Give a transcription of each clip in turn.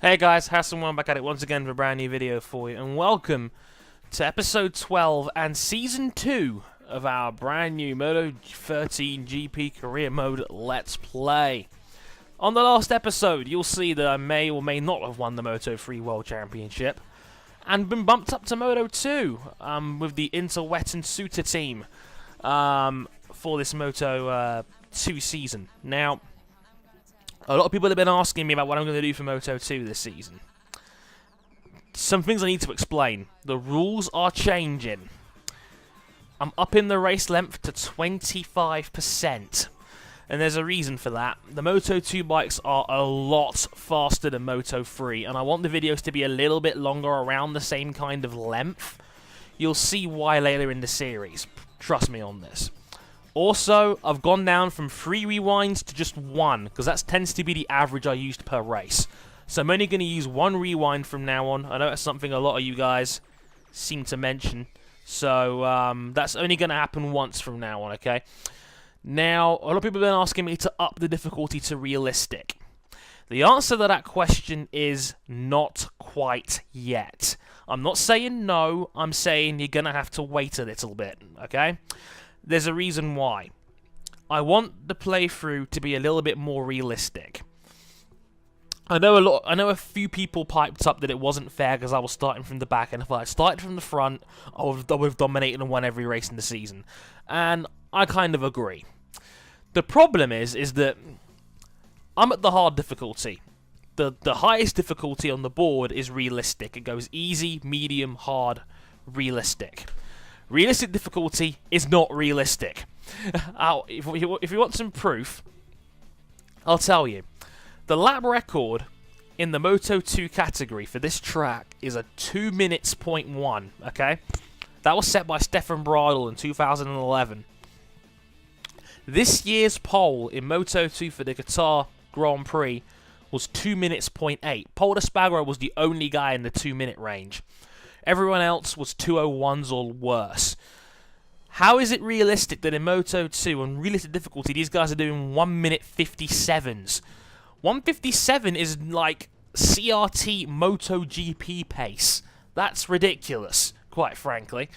Hey guys, Hassan1 back at it once again for a brand new video for you, and welcome to episode 12 and season 2 of our brand new Moto 13 GP career mode Let's Play. On the last episode, you'll see that I may or may not have won the Moto 3 World Championship and been bumped up to Moto 2 with the Interwet and Suter team for this Moto 2 season. Now, a lot of people have been asking me about what I'm going to do for Moto 2 this season. Some things I need to explain. The rules are changing. I'm upping the race length to 25%. And there's a reason for that. The Moto 2 bikes are a lot faster than Moto 3. And I want the videos to be a little bit longer, around the same kind of length. You'll see why later in the series. Trust me on this. Also, I've gone down from 3 rewinds to just 1, because that tends to be the average I used per race. So I'm only going to use 1 rewind from now on. I know that's something a lot of you guys seem to mention. So that's only going to happen once from now on, okay? Now, a lot of people have been asking me to up the difficulty to realistic. The answer to that question is not quite yet. I'm not saying no, I'm saying you're going to have to wait a little bit, okay? There's a reason why. I want the playthrough to be a little bit more realistic. I know a few people piped up that it wasn't fair because I was starting from the back, and if I had started from the front, I would have dominated and won every race in the season. And I kind of agree. The problem is that I'm at the hard difficulty. The highest difficulty on the board is realistic. It goes easy, medium, hard, realistic. Realistic difficulty is not realistic. If you want some proof, I'll tell you. The lap record in the Moto 2 category for this track is a 2 minutes .1, okay? That was set by Stefan Bradl in 2011. This year's pole in Moto 2 for the Qatar Grand Prix was 2 minutes .8. Pol Espargaro was the only guy in the 2 minute range. Everyone else was 201s or worse. How is it realistic that in Moto 2, on realistic difficulty, these guys are doing 1 minute 57s? 157 is like CRT Moto GP pace. That's ridiculous, quite frankly.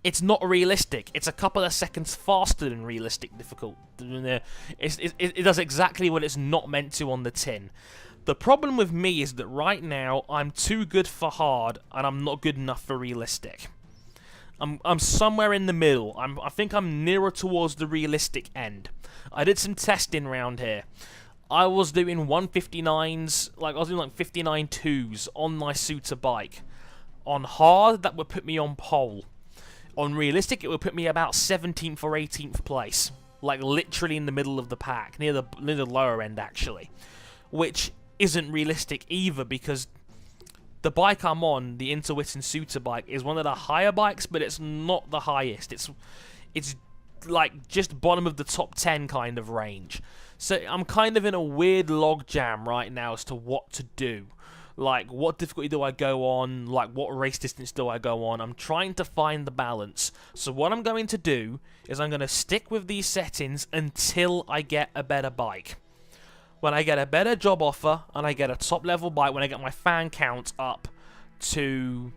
It's not realistic. It's a couple of seconds faster than realistic difficulty. It does exactly what it's not meant to on the tin. The problem with me is that right now, I'm too good for hard, and I'm not good enough for realistic. I'm somewhere in the middle. I think I'm nearer towards the realistic end. I did some testing around here. I was doing 159s, I was doing like 59.2s on my Suter bike. On hard, that would put me on pole. On realistic, it would put me about 17th or 18th place. Like literally in the middle of the pack, near the lower end actually. Which isn't realistic either, because the bike I'm on, the Interwet and Suter bike, is one of the higher bikes, but it's not the highest. It's like just bottom of the top 10 kind of range. So I'm kind of in a weird log jam right now as to what to do. Like, what difficulty do I go on? Like, what race distance do I go on? I'm trying to find the balance. So what I'm going to do is I'm going to stick with these settings until I get a better bike. When I get a better job offer, and I get a top-level bike, when I get my fan count up to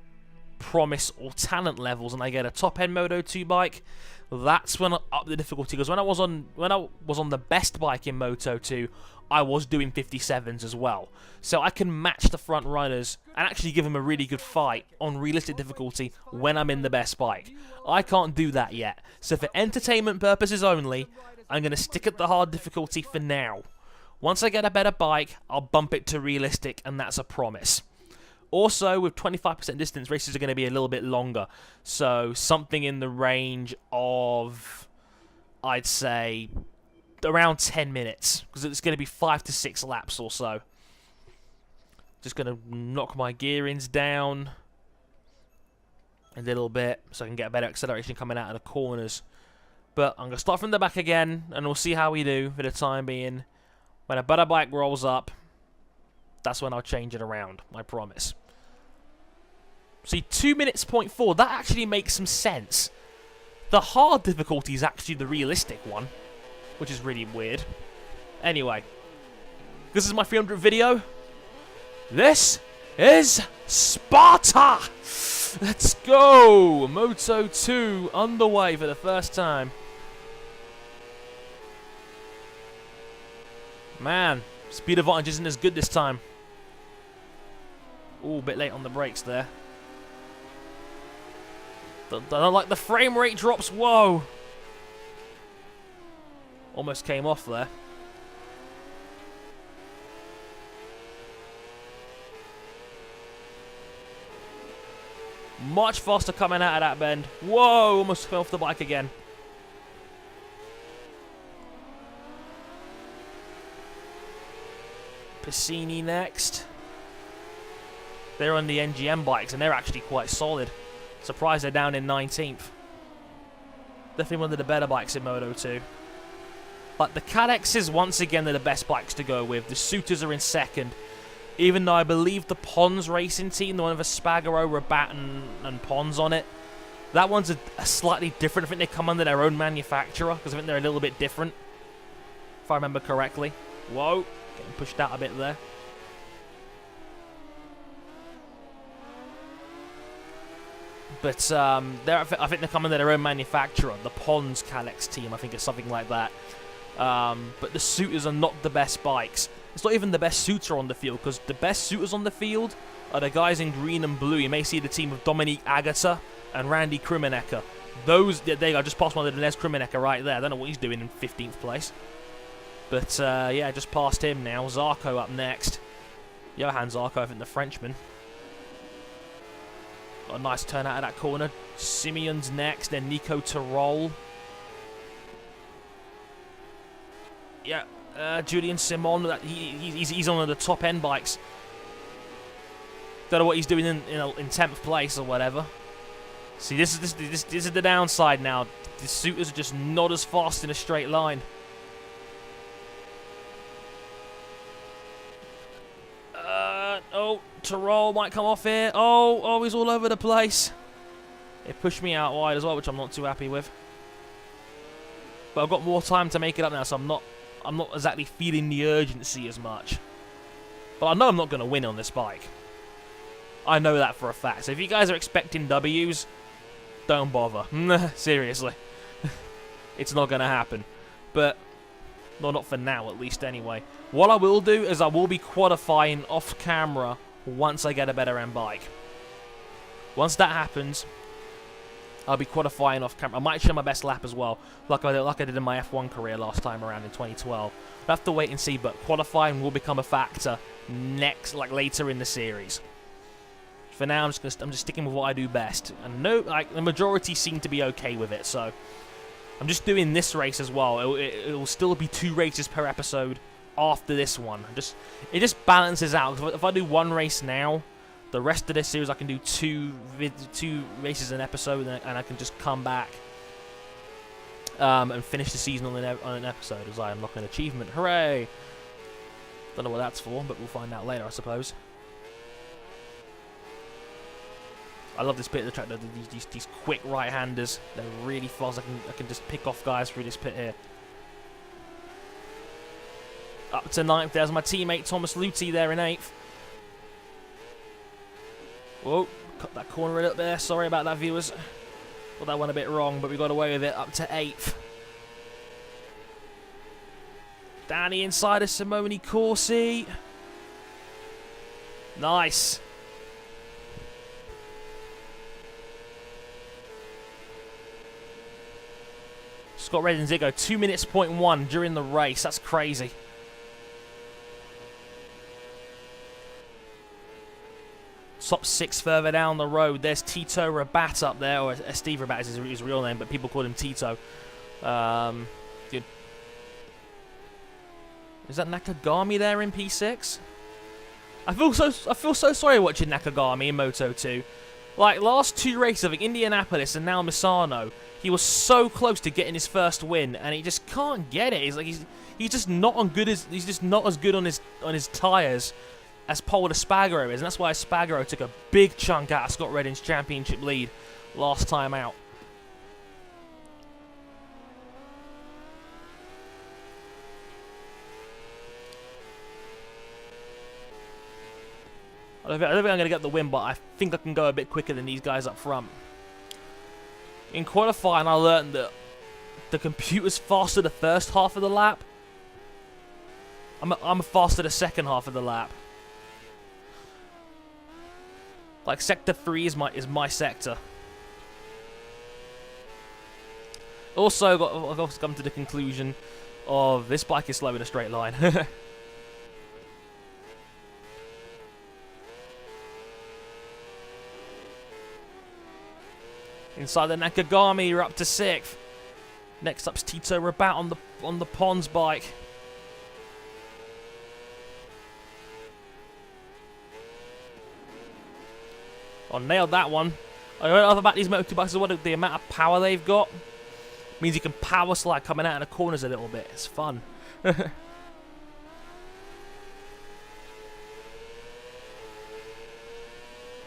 promise or talent levels, and I get a top-end Moto 2 bike, that's when I up the difficulty. Because when I was on the best bike in Moto 2, I was doing 57s as well. So I can match the front runners and actually give them a really good fight on realistic difficulty when I'm in the best bike. I can't do that yet. So for entertainment purposes only, I'm going to stick at the hard difficulty for now. Once I get a better bike, I'll bump it to realistic, and that's a promise. Also, with 25% distance, races are going to be a little bit longer. So, something in the range of, I'd say, around 10 minutes. Because it's going to be 5 to 6 laps or so. Just going to knock my gearings down a little bit so I can get a better acceleration coming out of the corners. But I'm going to start from the back again, and we'll see how we do for the time being. When a better bike rolls up, that's when I'll change it around, I promise. See, 2 minutes .4, that actually makes some sense. The hard difficulty is actually the realistic one, which is really weird. Anyway, this is my 300th video. This is Sparta! Let's go! Moto 2 underway for the first time. Man, speed advantage isn't as good this time. Ooh, a bit late on the brakes there. I don't like the frame rate drops. Whoa! Almost came off there. Much faster coming out of that bend. Whoa! Almost fell off the bike again. Piscini next. They're on the NGM bikes and they're actually quite solid. Surprised they're down in 19th. Definitely one of the better bikes in Moto 2. But the Cadexes, once again, are the best bikes to go with. The Suitors are in second. Even though I believe the Pons racing team, the one with Espargaro, Rabat and Pons on it, that one's a slightly different. I think they come under their own manufacturer, because I think they're a little bit different, if I remember correctly. Whoa, getting pushed out a bit there. But I think they come under their own manufacturer. The Pons Calyx team, I think, is something like that. But the Suitors are not the best bikes. It's not even the best Suitor on the field, because the best Suitors on the field are the guys in green and blue. You may see the team of Dominique Agata and Randy Krummenacher. Those, there you go, I just passed one of Denez Krummenacher right there. I don't know what he's doing in 15th place. But, yeah, just passed him now. Zarco up next. Johan Zarco, I think the Frenchman. Got a nice turn out of that corner. Simeon's next, then Nico Tirol. Yeah, Julian Simon, he's on one of the top end bikes. Don't know what he's doing in 10th place or whatever. See, this is the downside now. The Suitors are just not as fast in a straight line. Oh, Tirol might come off here. Oh, he's all over the place. It pushed me out wide as well, which I'm not too happy with. But I've got more time to make it up now, so I'm not exactly feeling the urgency as much. But I know I'm not going to win on this bike. I know that for a fact. So if you guys are expecting W's, don't bother. Seriously. It's not going to happen. But, no, not for now at least anyway. What I will do is I will be qualifying off camera once I get a better end bike. Once that happens, I'll be qualifying off camera. I might show my best lap as well, like I did in my F1 career last time around in 2012. We'll have to wait and see, but qualifying will become a factor later in the series. For now, I'm just sticking with what I do best, and the majority seem to be okay with it. So I'm just doing this race as well. It will still be 2 races per episode after this one. It just balances out. If I do one race now, the rest of this series I can do 2 races an episode, and I can just come back and finish the season on an episode as I unlock an achievement. Hooray! Don't know what that's for, but we'll find out later, I suppose. I love this bit of the track. These quick right-handers. They're really fast. I can just pick off guys through this pit here. Up to 9th. There's my teammate Thomas Luthi there in 8th. Whoa, cut that corner a little there. Sorry about that, viewers. Got that one a bit wrong, but we got away with it. Up to 8th. Danny inside of Simone Corsi. Nice. Scott Red and Ziggo, 2 minutes point 1 during the race. That's crazy. Top 6 further down the road. There's Tito Rabat up there, or Steve Rabat is his real name, but people call him Tito. Good. Is that Nakagami there in P6? I feel so sorry watching Nakagami in Moto 2. Like last 2 races, I think Indianapolis and now Misano, he was so close to getting his first win, and he just can't get it. He's just not as good on his tires as Paul Espargaro is, and that's why Espargaro took a big chunk out of Scott Redding's championship lead last time out. I don't think I'm going to get the win, but I think I can go a bit quicker than these guys up front. In qualifying, I learned that the computer's faster the first half of the lap. I'm faster the second half of the lap. Like sector 3 is my sector. Also, I've also come to the conclusion of this bike is slow in a straight line. Inside the Nakagami, you're up to 6th. Next up's Tito Rabat on the Pons bike. Oh, nailed that one. I love about these Moto2 bikes is what the amount of power they've got. Means you can power slide coming out of the corners a little bit. It's fun.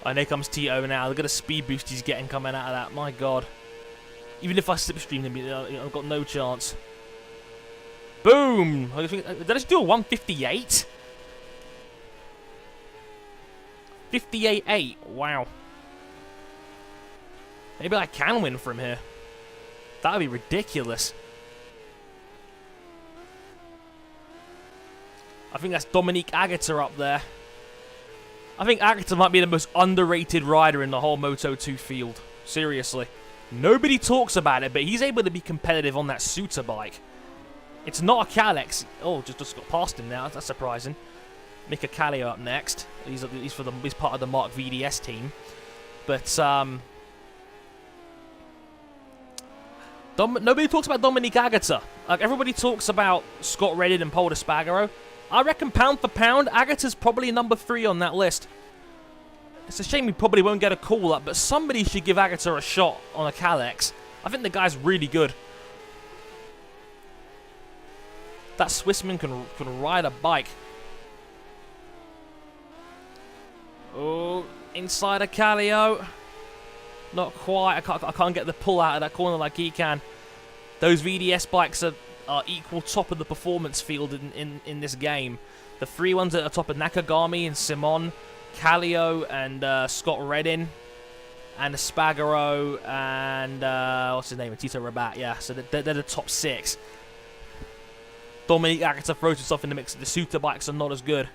And here comes Tito now. Look at the speed boost he's getting coming out of that. My God. Even if I slipstream him, I've got no chance. Boom! Did I just do a 158? 58.8. Wow. Maybe I can win from here. That would be ridiculous. I think that's Dominique Agata up there. I think Agata might be the most underrated rider in the whole Moto2 field. Seriously. Nobody talks about it, but he's able to be competitive on that Suter bike. It's not a Kalex. Oh, just got past him now. That's surprising. Mika Kallio up next. He's part of the Mark VDS team. But nobody talks about Dominique Agata. Like, everybody talks about Scott Reddin and Paul Espargaro. I reckon pound for pound, Agata's probably number 3 on that list. It's a shame we probably won't get a call up, but somebody should give Agata a shot on a Kalex. I think the guy's really good. That Swissman can ride a bike. Oh, inside of Kallio. Not quite. I can't get the pull out of that corner like he can. Those VDS bikes are equal top of the performance field in this game. The 3 ones at the top are Nakagami and Simon, Kallio and Scott Reddin, and Espargaro and what's his name? Tito Rabat. Yeah, so they're the top 6. Dominique Agata throws himself in the mix. The Suter bikes are not as good.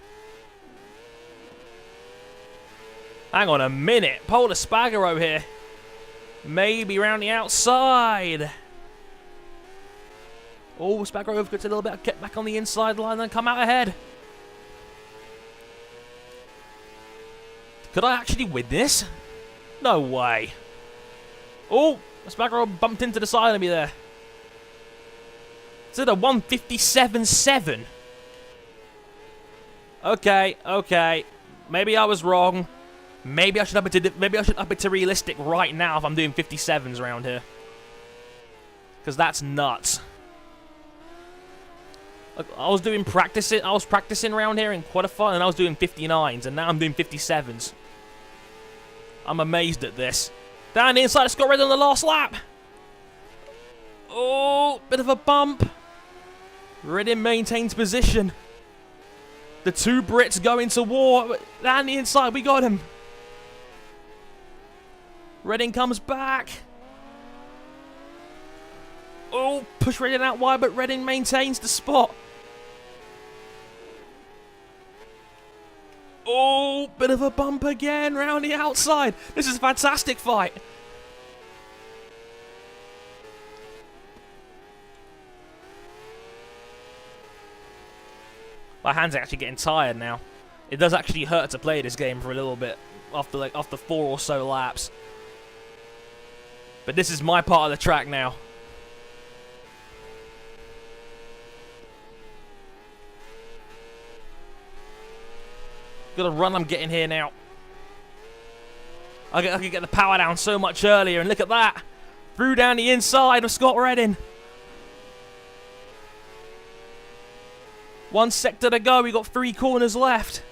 Hang on a minute. Paul Espargaro here. Maybe round the outside. Oh, Espargaro gets a little bit, get back on the inside line and come out ahead. Could I actually win this? No way. Oh, Espargaro bumped into the side of me there. Is it a 157.7? Okay. Maybe I was wrong. Maybe I should up it to realistic right now if I'm doing 57s around here. Because that's nuts. Look, I was practicing around here in qualifying, and I was doing 59s, and now I'm doing 57s. I'm amazed at this. Down the inside, Scott Reddin on the last lap. Oh, bit of a bump. Reddin maintains position. The 2 Brits go into war. Down the inside, we got him. Reddin comes back. Oh, push Reddin out wide, but Reddin maintains the spot. Oh, bit of a bump again round the outside. This is a fantastic fight. My hands are actually getting tired now. It does actually hurt to play this game for a little bit after 4 or so laps. But this is my part of the track now. Got a run I'm getting here now. I could get the power down so much earlier, and look at that. Through down the inside of Scott Reddin. 1 sector to go, we got 3 corners left.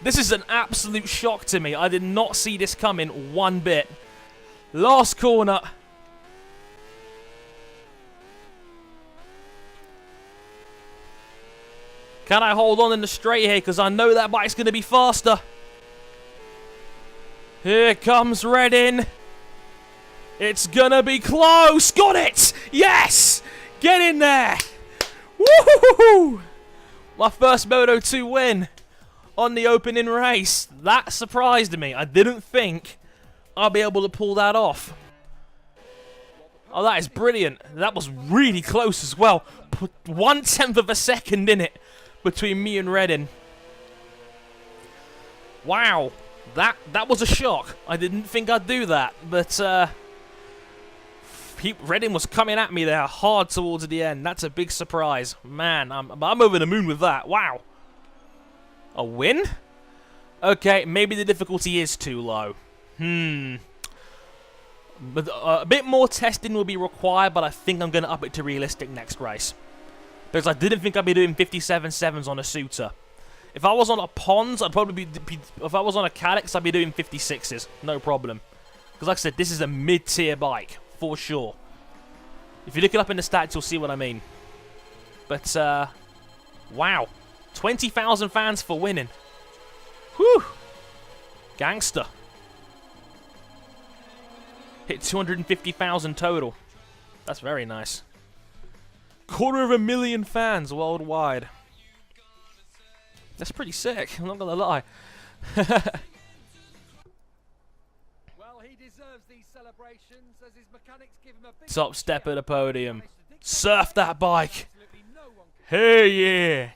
This is an absolute shock to me. I did not see this coming one bit. Last corner. Can I hold on in the straight here? Because I know that bike's going to be faster. Here comes Reddin. It's going to be close. Got it. Yes. Get in there. Woohoo! My first Moto 2 win on the opening race. That surprised me. I didn't think I'd be able to pull that off. Oh, that is brilliant. That was really close as well. Put 1/10 of a second in it between me and Reddin. Wow. That was a shock. I didn't think I'd do that. But Reddin was coming at me there hard towards the end. That's a big surprise. Man, I'm over the moon with that. Wow. A win? Okay, maybe the difficulty is too low. But a bit more testing will be required, but I think I'm going to up it to realistic next race. Because I didn't think I'd be doing 57.7s on a Suter. If I was on a Pons, I'd probably be... If I was on a Calyx, I'd be doing 56s. No problem. Because like I said, this is a mid-tier bike, for sure. If you look it up in the stats, you'll see what I mean. But, wow. 20,000 fans for winning. Whew. Gangster. Hit 250,000 total. That's very nice. 250,000 fans worldwide. That's pretty sick, I'm not gonna lie. Well, he deserves these celebrations as his mechanics give him a big Top step at the podium. Surf that bike. Hey, yeah.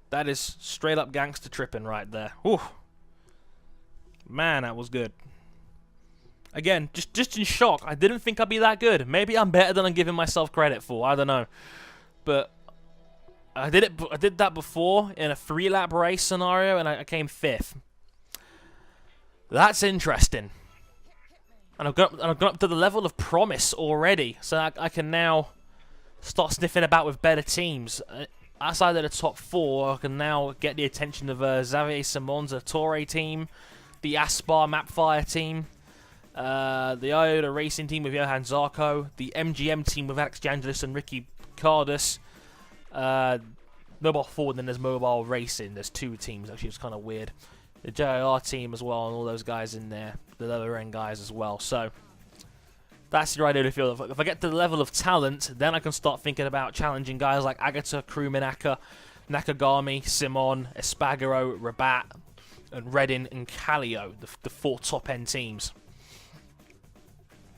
That is straight up gangster tripping right there. Whew. Man, that was good. Again, just in shock. I didn't think I'd be that good. Maybe I'm better than I'm giving myself credit for. I don't know. But I did that before in a 3-lap race scenario, and I came 5th. That's interesting. And I've got up to the level of promise already, so I can now start sniffing about with better teams. Outside of the top 4, I can now get the attention of Xavier Simon's Torre team, the Aspar Mapfire team, the Iota Racing team with Johan Zarco, the MGM team with Alex D'Angelis and Ricky Cardus, Mobile Forward, and then there's Mobile Racing. There's 2 teams, actually. It's kind of weird. The JIR team as well, and all those guys in there. The lower end guys as well. So, that's your idea of the field. If I get to the level of talent, then I can start thinking about challenging guys like Agata, Krumenaka, Nakagami, Simon, Espargaro, Rabat, and Reddin and Kallio, the 4 top-end teams.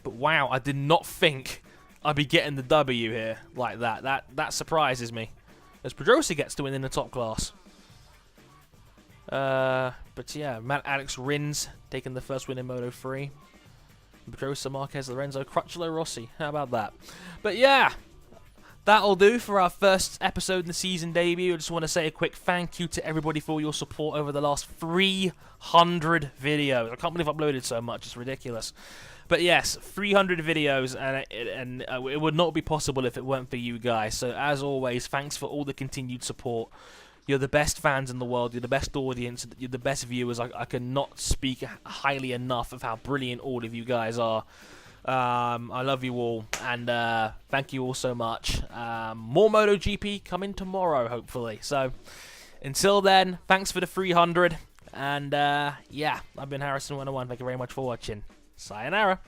But wow, I did not think I'd be getting the W here like that. That surprises me. As Pedrosa gets to win in the top class. But yeah, Alex Rins taking the first win in Moto 3. Pedrosa, Marquez, Lorenzo, Crutchlow, Rossi. How about that? But yeah, that'll do for our first episode in the season debut. I just want to say a quick thank you to everybody for your support over the last 300 videos. I can't believe I've uploaded so much. It's ridiculous. But yes, 300 videos, and it would not be possible if it weren't for you guys. So as always, thanks for all the continued support. You're the best fans in the world. You're the best audience. You're the best viewers. I cannot speak highly enough of how brilliant all of you guys are. I love you all, and thank you all so much. More MotoGP coming tomorrow, hopefully. So until then, thanks for the 300. And yeah, I've been Harrison101. Thank you very much for watching. Sayonara.